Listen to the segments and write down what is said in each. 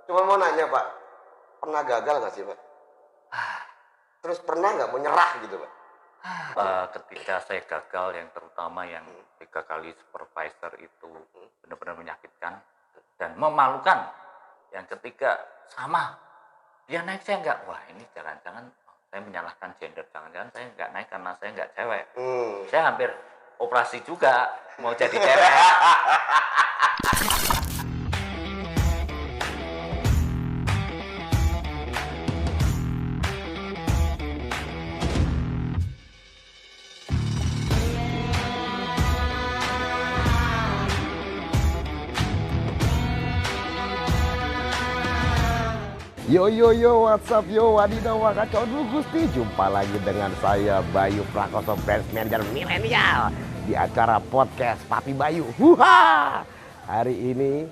Cuma mau nanya Pak, pernah gagal nggak sih Pak? Terus pernah nggak menyerah gitu Pak? Ketika saya gagal yang terutama yang 3 kali supervisor itu benar-benar menyakitkan dan memalukan. Yang ketiga sama, dia naik saya enggak. Wah ini jangan-jangan saya menyalahkan gender, jangan-jangan saya enggak naik karena saya enggak cewek. Saya hampir operasi juga mau jadi cewek. Yo yo yo, what's up yo, wadidaw wakacau dulu Gusti. Jumpa lagi dengan saya Bayu Prakoso, Brand Manager Milenial di acara podcast Papi Bayu. Huha! Hari ini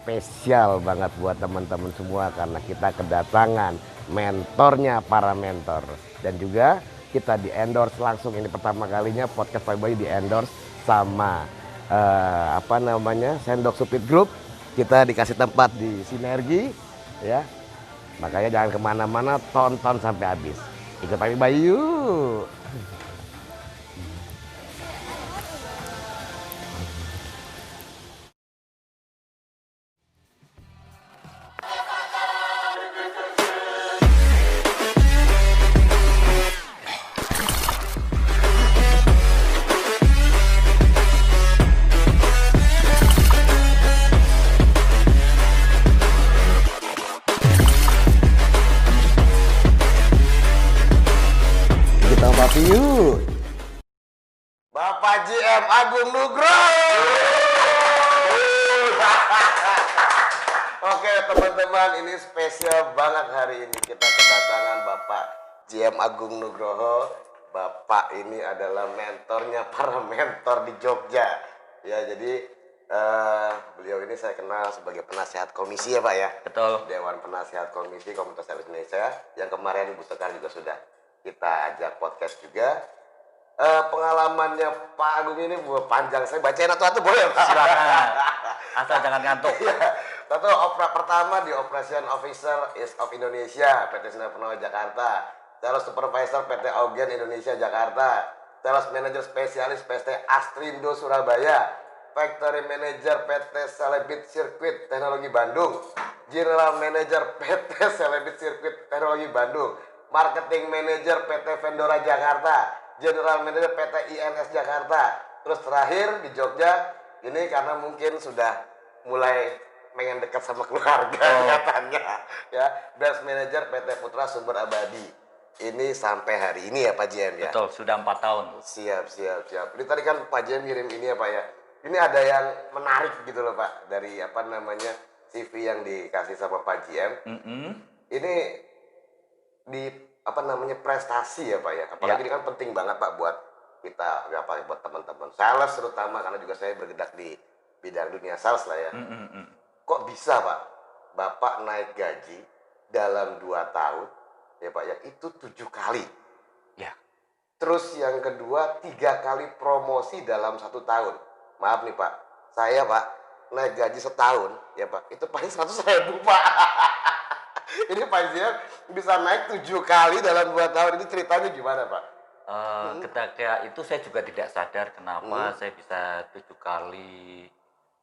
spesial banget buat teman-teman semua karena kita kedatangan mentornya para mentor. Dan juga kita di-endorse langsung, ini pertama kalinya podcast Papi Bayu di-endorse sama Sendok Supit Group. Kita dikasih tempat di Sinergi ya. Makanya jangan kemana-mana, tonton sampai habis. Ikut Papi Bayu. Kita Papi yuk. Bapak GM Agung Nugroho. Oke teman-teman, ini spesial banget hari ini. Kita kedatangan Bapak GM Agung Nugroho. Bapak ini adalah mentornya para mentor di Jogja. Ya, jadi beliau ini saya kenal sebagai penasihat komisi ya Pak ya. Betul. Dewan Penasihat Komisi Komunitas Sales Indonesia. Yang kemarin Bu Sekar juga sudah kita ajak podcast juga. Pengalamannya Pak Agung ini panjang, saya bacain satu-satu boleh Pak? Silakan. Asal jangan ngantuk. Satu, pertama di Operation Officer of Indonesia PT Sinar Purnama Jakarta, Sales Supervisor PT Augen Indonesia Jakarta, Sales Manager Spesialis PT Astrindo Surabaya, Factory Manager PT Celebit Circuit Teknologi Bandung, General Manager PT Celebit Circuit Teknologi Bandung, Marketing Manager PT Vendora Jakarta, General Manager PT INS Jakarta. Terus terakhir di Jogja, ini karena mungkin sudah mulai pengen dekat sama keluarga katanya ya, Brand Manager PT Putra Sumber Abadi. Ini sampai hari ini ya Pak JM ya? Betul, sudah 4 tahun. Siap. Ini tadi kan Pak JM kirim ini ya Pak ya. Ini ada yang menarik gitu loh Pak, dari CV yang dikasih sama Pak JM. Ini di prestasi ya Pak ya. Apalagi ini kan penting banget Pak buat kita, buat teman-teman sales terutama, karena juga saya bergerak di bidang dunia sales lah ya. Kok bisa Pak Bapak naik gaji dalam 2 tahun ya Pak ya, itu 7 kali Ya. terus yang kedua 3 kali promosi dalam 1 tahun. Maaf nih Pak, saya Pak naik gaji setahun ya Pak, itu paling 100.000 Pak. Ini Pak Zian bisa naik 7 kali dalam 2 tahun, ini ceritanya gimana Pak? Ketika itu saya juga tidak sadar kenapa saya bisa 7 kali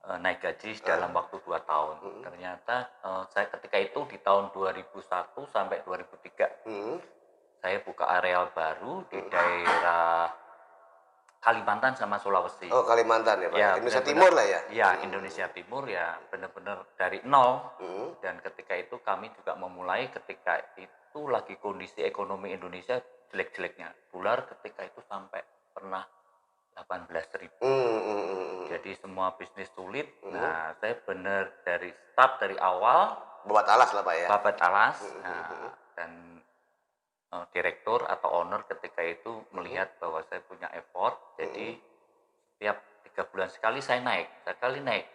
naik gaji dalam waktu 2 tahun. Ternyata saya ketika itu di tahun 2001 sampai 2003 saya buka areal baru di daerah Kalimantan sama Sulawesi. Oh Kalimantan ya Pak, Ya, Indonesia benar-benar, Timur lah ya? Ya, Indonesia Timur ya, benar-benar dari nol. Dan ketika itu kami juga memulai, ketika itu lagi kondisi ekonomi Indonesia jelek-jeleknya. Dolar ketika itu sampai pernah 18.000. Jadi semua bisnis sulit. Nah, saya benar dari start, dari awal Babat alas lah Pak ya? babat alas. Dan direktur atau owner ketika itu melihat bahwa saya punya effort, jadi setiap 3 bulan sekali saya naik, sekali naik.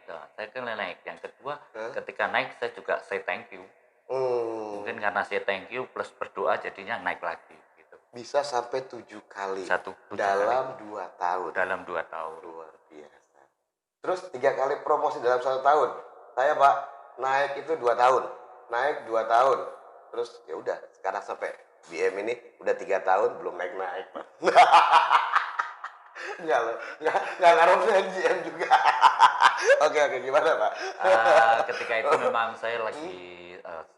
Yang kedua, ketika naik saya juga say thank you. Mungkin karena say thank you plus berdoa jadinya naik lagi gitu. Bisa sampai 7 kali dalam 2 tahun. Dalam 2 tahun. Luar biasa. Terus 3 kali promosi dalam 1 tahun. Saya Pak naik itu 2 tahun. naik 2 tahun. Terus ya udah, sekarang sampai BM ini udah 3 tahun belum naik-naik, Pak. Enggak loh, enggak ngaruh dengan GM juga. Oke, gimana, Pak? Ketika itu memang saya lagi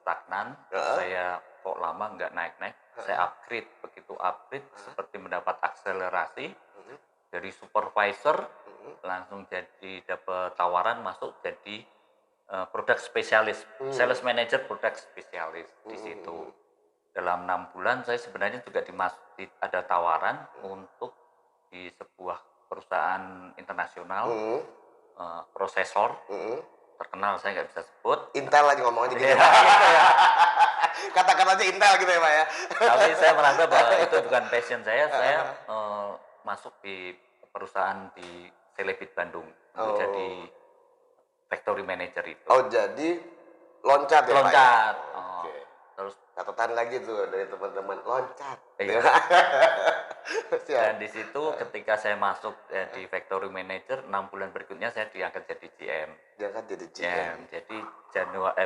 stagnan, terus Heeh. saya kok lama nggak naik-naik, saya upgrade. Begitu upgrade seperti mendapat akselerasi dari supervisor, langsung jadi dapat tawaran masuk jadi produk spesialis, sales manager produk spesialis di situ. Dalam 6 bulan saya sebenarnya juga ada tawaran untuk di sebuah perusahaan internasional prosesor terkenal, saya nggak bisa sebut. Intel aja ngomong aja gitu. Iya, gitu ya. Katakan aja Intel gitu ya, Pak ya. Tapi saya merasa bahwa itu bukan passion saya. Saya masuk di perusahaan di Selebit Bandung untuk jadi factory manager itu. Oh, jadi loncat ya, Pak ya? Loncat. Oke. Terus Catatan lagi tuh dari teman-teman, loncat. iya. Siap. Dan di situ ketika saya masuk di factory manager, 6 bulan berikutnya saya diangkat jadi GM. Diangkat jadi GM. GM. Jadi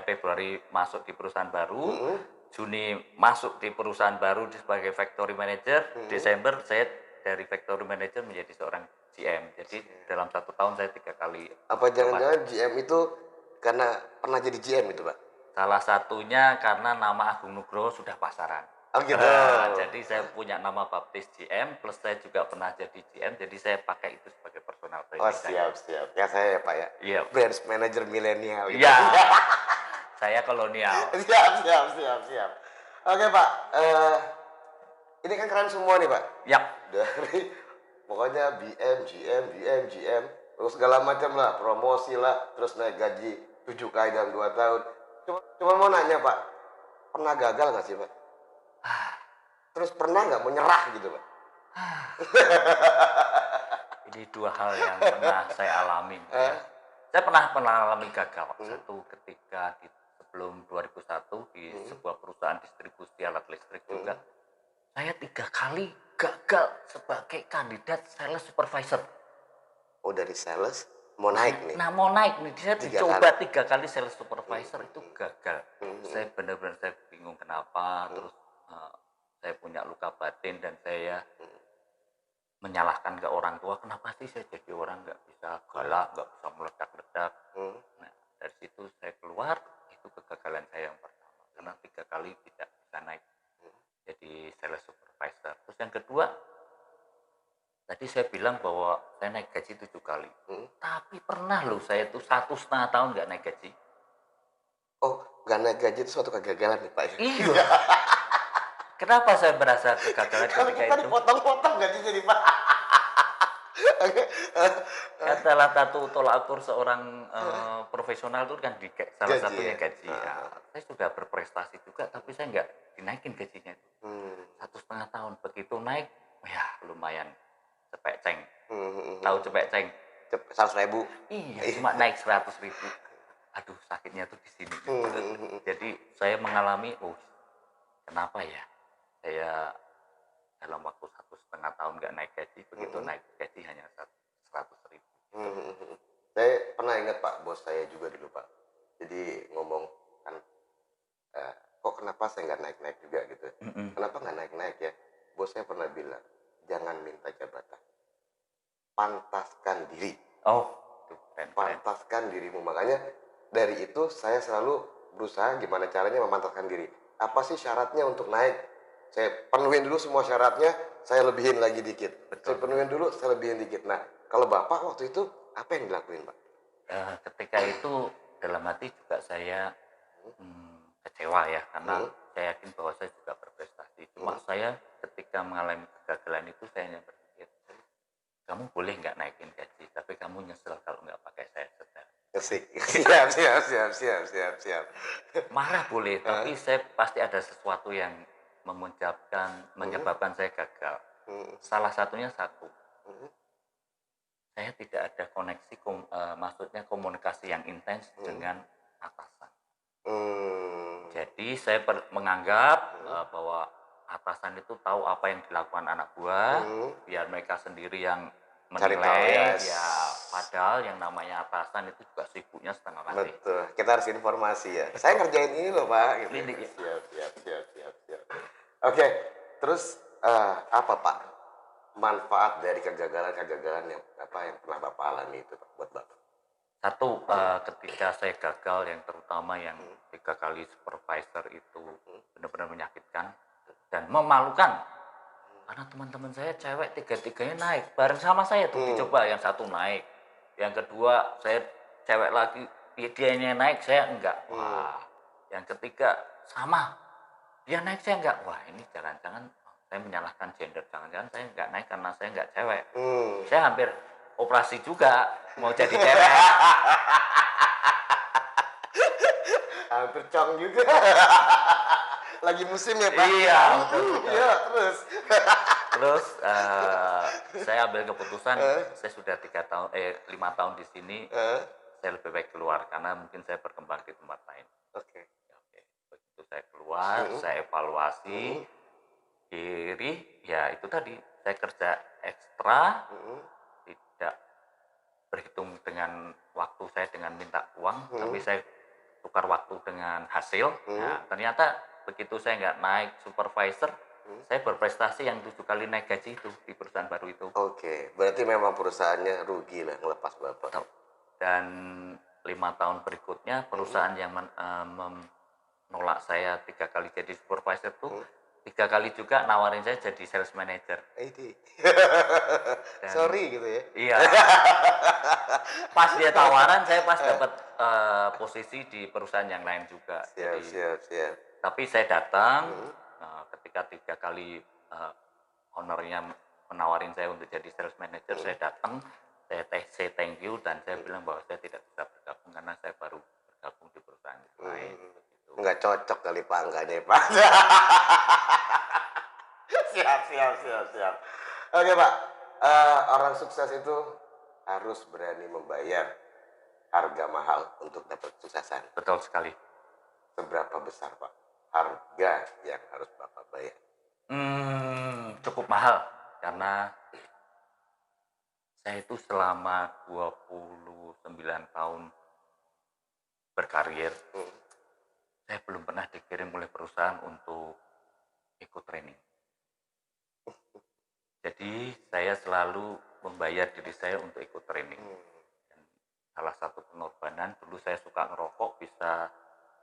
Februari masuk di perusahaan baru, Juni masuk di perusahaan baru sebagai factory manager, Desember saya dari factory manager menjadi seorang GM. Jadi dalam 1 tahun saya 3 kali. Apa jangan-jangan GM itu karena pernah jadi GM itu, Pak? Salah satunya karena nama Agung Nugroho sudah pasaran. Oh gitu. Jadi saya punya nama baptis GM, plus saya juga pernah jadi GM, jadi saya pakai itu sebagai personal branding. Oh siap. Ya saya ya, Pak ya. Iya. Branch manager milenial gitu. Iya. Saya kolonial. Siap. Oke, Pak. Ini kan keren semua nih, Pak. Yap. Dari pokoknya BM, GM, terus segala macam lah, promosi lah, terus naik gaji 7 kali dalam 2 tahun. Cuma mau nanya, Pak, pernah gagal nggak sih, Pak? Terus pernah nggak menyerah gitu, Pak? Ini 2 hal yang pernah saya alami. Saya pernah alami gagal. Satu ketika sebelum 2001 di sebuah perusahaan distribusi alat listrik juga. Saya 3 kali gagal sebagai kandidat sales supervisor. Oh, dari sales mau naik nih. Nah, mau naik nih, saya 3 dicoba 3 kali sales supervisor itu gagal. Saya benar-benar saya bingung kenapa. Terus saya punya luka batin dan saya menyalahkan ke orang tua, kenapa sih saya jadi orang nggak bisa galak, nggak bisa meledak-ledak. Nah, dari situ saya keluar, itu kegagalan saya yang pertama, karena 3 kali tidak bisa naik jadi sales supervisor. Terus yang kedua, tadi saya bilang bahwa saya naik gaji 7 kali, tapi pernah loh saya itu 1,5 tahun nggak naik gaji. Oh, nggak naik gaji itu suatu kegagalan nih, Pak. Iya. Kenapa saya merasa kegagalan Kalau ketika kita itu? dipotong-potong gajinya nih, Pak. Kan salah satu tolak ukur seorang profesional itu kan salah Gaji, satunya ya? gaji. Ya, saya sudah berprestasi juga, tapi saya nggak dinaikin gajinya itu. 1,5 tahun begitu naik, ya lumayan cepek ceng. Tahu cepek ceng? 100.000. Iya, cuma naik 100.000. Aduh, sakitnya tuh di sini. Jadi saya mengalami, kenapa ya? Saya dalam waktu 1,5 tahun nggak naik gaji, begitu naik gaji hanya 100.000. Saya pernah ingat, Pak, bos saya juga dulu, Pak. Jadi ngomong kan, kok kenapa saya nggak naik-naik juga gitu? Kenapa nggak naik-naik ya? Bos saya pernah bilang, jangan minta jabatan, pantaskan diri. Oh, itu keren. Pantaskan dirimu. Makanya dari itu saya selalu berusaha gimana caranya memantaskan diri. Apa sih syaratnya untuk naik? Saya penuhin dulu semua syaratnya, saya lebihin lagi dikit. Saya penuhin dulu, saya lebihin dikit. Nah, kalau Bapak waktu itu apa yang dilakuin, Pak? Ketika itu dalam hati juga saya kecewa ya, karena saya yakin bahwa saya juga berprestasi. Cuma saya ketika mengalami kegagalan itu saya hanya berpikir, kamu boleh nggak naikin gaji, tapi kamu nyesel kalau nggak pakai saya sedang. Asik. Siap. Marah boleh, tapi saya pasti ada sesuatu yang menyebabkan saya gagal. Salah satunya satu, saya tidak ada koneksi, maksudnya komunikasi yang intens dengan atasan. Jadi saya menganggap bahwa atasan itu tahu apa yang dilakukan anak buah, biar mereka sendiri yang menilai, ya Padahal yang namanya atasan itu juga sibuknya setengah mati. Betul. Kita harus informasi ya. Saya ngerjain ini loh Pak. Gitu. Ini ya. Siap. Oke. Terus apa Pak manfaat dari kegagalan yang pernah Bapak alami itu Pak, buat Bapak? Satu, ketika saya gagal yang terutama yang 3 kali supervisor itu benar-benar menyakitkan dan memalukan. Karena teman-teman saya cewek tiga-tiganya naik bareng sama saya tuh dicoba, yang satu naik, yang kedua saya cewek lagi, dia yang naik saya enggak. Wah, yang ketiga sama, dia naik saya enggak. Wah, ini jangan-jangan saya menyalahkan gender, jangan-jangan saya enggak naik karena saya enggak cewek. Saya hampir operasi juga mau jadi cewek. Hampir cong juga. Lagi musim ya Pak? Iya, betul. Iya, terus. Terus saya ambil keputusan, saya sudah 5 tahun di sini, saya lebih baik keluar karena mungkin saya berkembang di tempat lain. Oke. Begitu saya keluar, saya evaluasi diri, ya itu tadi, saya kerja ekstra, tidak berhitung dengan waktu saya dengan minta uang, tapi saya tukar waktu dengan hasil. Nah, ternyata begitu saya nggak naik supervisor, saya berprestasi yang 7 kali naik gaji itu di perusahaan baru itu. Oke, berarti memang perusahaannya rugi lah ngelepas Bapak. Dan 5 tahun berikutnya perusahaan yang menolak saya 3 kali jadi supervisor itu 3 kali juga nawarin saya jadi sales manager. Sorry gitu ya. Iya. Pas dia tawaran, saya pas dapat posisi di perusahaan yang lain juga. Siap. Tapi saya datang ketika 3 kali ownernya menawarin saya untuk jadi sales manager, saya datang, saya say thank you dan saya bilang bahwa saya tidak bisa bergabung karena saya baru bergabung di perusahaan lain. Nggak cocok kali Pak enggaknya Pak. Siap. Oke Pak, orang sukses itu harus berani membayar harga mahal untuk dapat kesuksesan. Betul sekali. Seberapa besar Pak harga yang harus Bapak bayar? Cukup mahal karena saya itu selama 29 tahun berkarir, saya belum pernah dikirim oleh perusahaan untuk ikut training. Jadi saya selalu membayar diri saya untuk ikut training. Dan salah satu pengorbanan, dulu saya suka ngerokok, bisa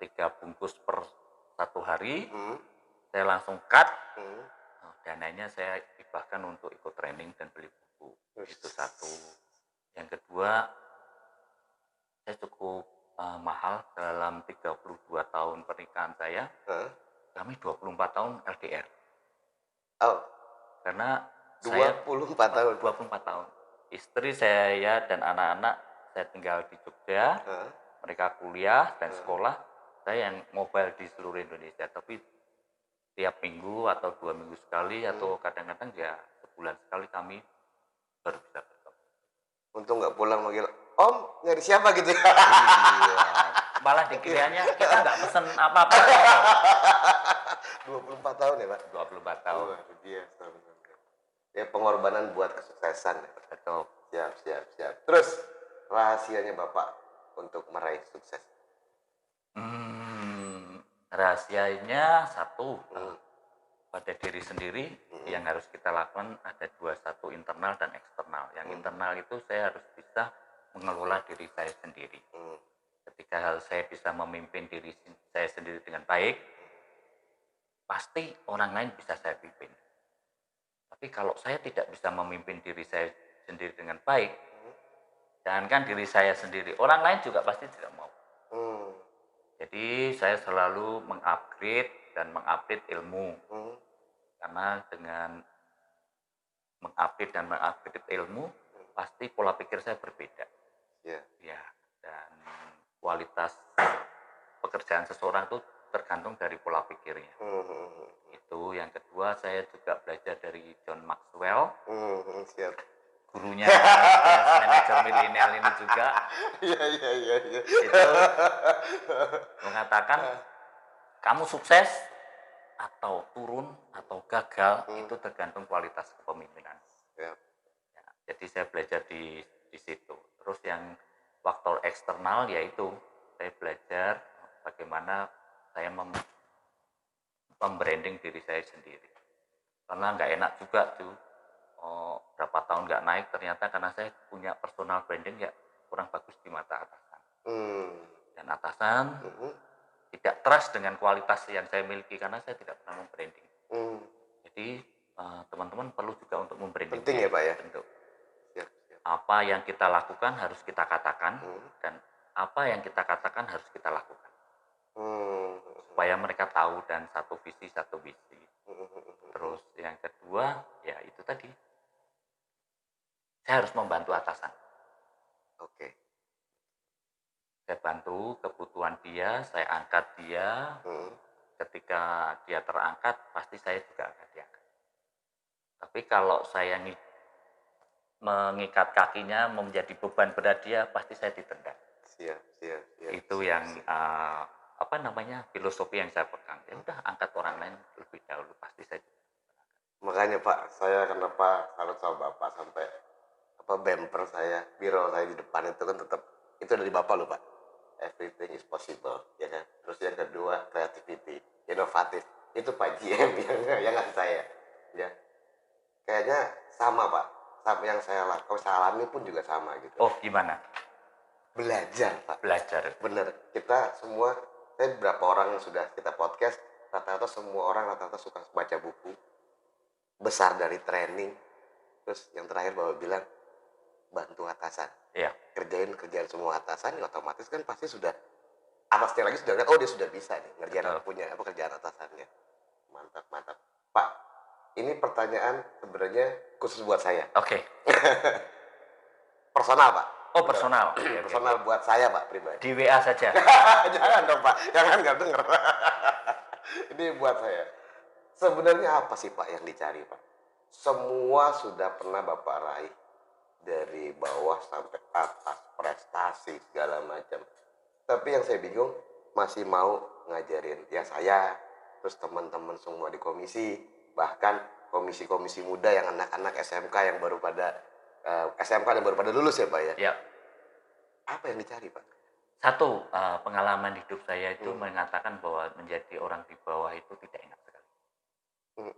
3 bungkus per 1 hari, saya langsung cut, dananya saya hibahkan untuk ikut training dan beli buku. Itu satu. Yang kedua, saya cukup mahal dalam 32 tahun pernikahan saya, kami 24 tahun LDR. Karena 24 tahun. 24 tahun. Istri saya dan anak-anak saya tinggal di Jogja, mereka kuliah dan sekolah, saya yang mobile di seluruh Indonesia. Tapi tiap minggu atau 2 minggu sekali atau kadang-kadang ya sebulan sekali kami baru bisa bertemu. Untung nggak pulang manggil, Om nyari siapa gitu ya? Iya. Malah dikiranya kita nggak pesen apa-apa. 24 tahun ya Pak? 24 tahun. Luar biasa. Ya pengorbanan buat kesuksesan. Betul. Siap. Terus rahasianya Bapak untuk meraih sukses? Rahasianya satu, pada diri sendiri yang harus kita lakukan ada 2, satu internal dan eksternal. Yang internal itu saya harus bisa mengelola diri saya sendiri. Ketika saya bisa memimpin diri saya sendiri dengan baik, pasti orang lain bisa saya pimpin. Tapi kalau saya tidak bisa memimpin diri saya sendiri dengan baik, jangankan diri saya sendiri, orang lain juga pasti tidak mau. Jadi saya selalu mengupgrade dan mengupdate ilmu. Karena dengan mengupdate dan mengupgrade ilmu, pasti pola pikir saya berbeda. Ya, dan kualitas pekerjaan seseorang itu tergantung dari pola pikirnya. Itu yang kedua, saya juga belajar dari John Maxwell. Gurunya manajer milenial ini juga. Iya. Itu mengatakan kamu sukses atau turun atau gagal itu tergantung kualitas kepemimpinan. Ya, jadi saya belajar di situ. Terus yang faktor eksternal yaitu saya belajar bagaimana saya membranding diri saya sendiri. Karena nggak enak juga tuh, berapa tahun nggak naik ternyata karena saya punya personal branding ya kurang bagus di mata atasan. Dan atasan tidak trust dengan kualitas yang saya miliki karena saya tidak pernah membranding. Jadi teman-teman perlu juga untuk membranding. Penting ya Pak ya? Tentu. Siap. Apa yang kita lakukan harus kita katakan, dan apa yang kita katakan harus kita lakukan. Supaya mereka tahu dan satu visi satu misi. Terus yang kedua ya itu tadi, saya harus membantu atasan. Oke. Saya bantu kebutuhan dia, saya angkat dia. Ketika dia terangkat pasti saya juga akan diangkat. Tapi kalau saya mengikat kakinya menjadi beban berat dia, pasti saya ditendang. Siap. Itu yang filosofi yang saya pegang. Ya udah, angkat orang lain lebih dahulu, pasti saya. Makanya Pak, saya kenapa salut sama Bapak sampai bumper saya, biro saya di depan itu kan tetap itu dari Bapak loh Pak. Everything is possible, ya kan. Terus yang kedua, creativity, inovatif. Itu Pak GM yang ngasih saya. Ya. Kayaknya sama Pak. Sama yang saya lakukan, saya alami pun juga sama gitu. Oh, gimana? Belajar Pak. Belajar. Bener. Kita semua, saya beberapa orang yang sudah kita podcast, rata-rata semua orang rata-rata suka baca buku. Besar dari training. Terus yang terakhir Bapak bilang, bantu atasan. Iya. Kerjain semua atasan, ya otomatis kan pasti sudah atasnya lagi sudah lihat, oh dia sudah bisa nih ngerjain kerjaan atasannya. Mantap. Pak, ini pertanyaan sebenarnya khusus buat saya. Oke. Personal Pak. Oh, personal. Personal buat saya Pak pribadi. Di WA saja. Jangan dong Pak, jangan nggak denger. Ini buat saya. Sebenarnya apa sih Pak yang dicari Pak? Semua sudah pernah Bapak raih. Dari bawah sampai atas, prestasi segala macam. Tapi yang saya bingung, masih mau ngajarin ya saya, terus teman-teman semua di komisi, bahkan komisi-komisi muda yang anak-anak SMK yang baru pada lulus ya Pak ya. Ya. Apa yang dicari Pak? Satu, pengalaman hidup saya itu mengatakan bahwa menjadi orang di bawah itu tidak enak sekali.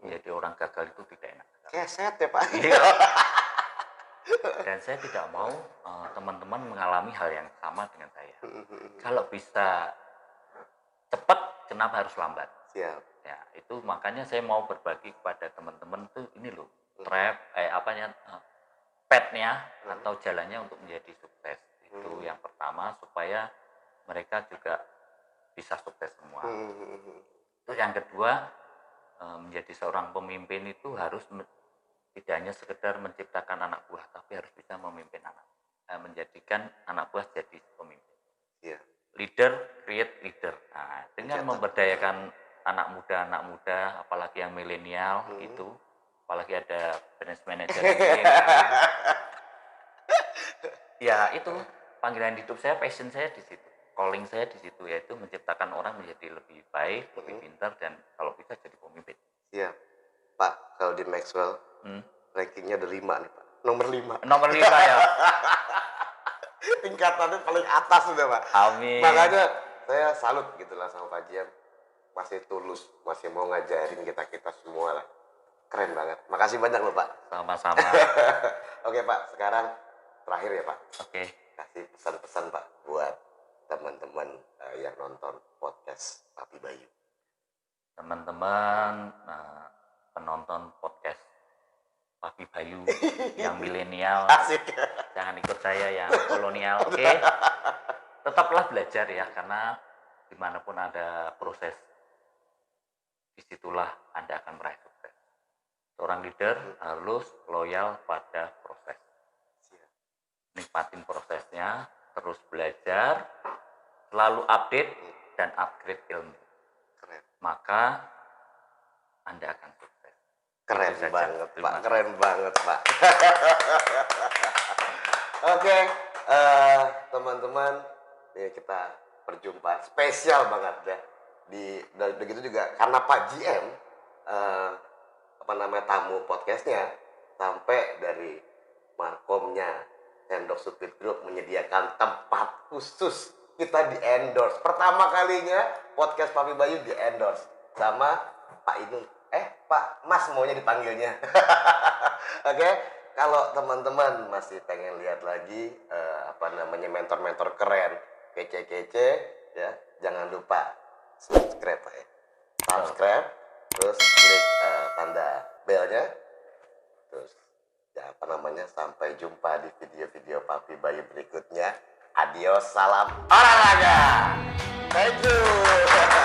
Menjadi orang gagal itu tidak enak sekali. Keset ya Pak. Iya. Dan saya tidak mau teman-teman mengalami hal yang sama dengan saya. Kalau bisa cepat, kenapa harus lambat? Siap. Ya, itu makanya saya mau berbagi kepada teman-teman tuh ini loh, petnya atau jalannya untuk menjadi sukses. Itu yang pertama, supaya mereka juga bisa sukses semua. Terus yang kedua, menjadi seorang pemimpin itu harus tidak hanya sekedar menciptakan anak buah, tapi harus bisa memimpin menjadikan anak buah jadi pemimpin. Yeah. Leader, create leader. Nah, dengan memberdayakan anak muda, apalagi yang milenial itu, apalagi ada business manager. Ya itu panggilan hidup saya, passion saya di situ, calling saya di situ, yaitu menciptakan orang menjadi lebih baik, lebih pintar, dan kalau bisa jadi pemimpin. Iya, Pak. Kalau di Maxwell rankingnya ada 5 nih Pak. Nomor 5 ya. Tingkatannya paling atas sudah Pak. Amin. Makanya saya salut gitu lah sama Pak Jian. Masih tulus, masih mau ngajarin kita semua lah. Keren banget. Makasih banyak loh Pak. Sama-sama. Oke Pak, sekarang terakhir ya Pak. Oke. Kasih pesan-pesan Pak buat teman-teman yang nonton podcast Papi Bayu. Teman-teman penonton podcast Papi Bayu yang milenial, jangan ikut saya yang kolonial, oke? Tetaplah belajar ya, karena dimanapun ada proses, disitulah Anda akan meraih sukses. Seorang leader harus loyal pada proses. Nikmatin prosesnya, terus belajar, selalu update dan upgrade ilmu. Keren. Maka Anda akan sukses. Keren banget Pak, keren banget Pak. Oke, teman-teman, ya kita perjumpaan spesial banget ya. Begitu juga karena Pak GM, tamu podcastnya sampai dari markomnya, Sendok Supit Group menyediakan tempat khusus kita di endorse. Pertama kalinya podcast Papi Bayu di endorse sama Pak ini. Pak Mas maunya dipanggilnya. Oke, kalau teman-teman masih pengen lihat lagi mentor-mentor keren, kece-kece ya, jangan lupa subscribe Pak ya. Subscribe, terus klik tanda belnya, terus sampai jumpa di video-video Papi Bayu berikutnya. Adios, salam olahraga. Thank you.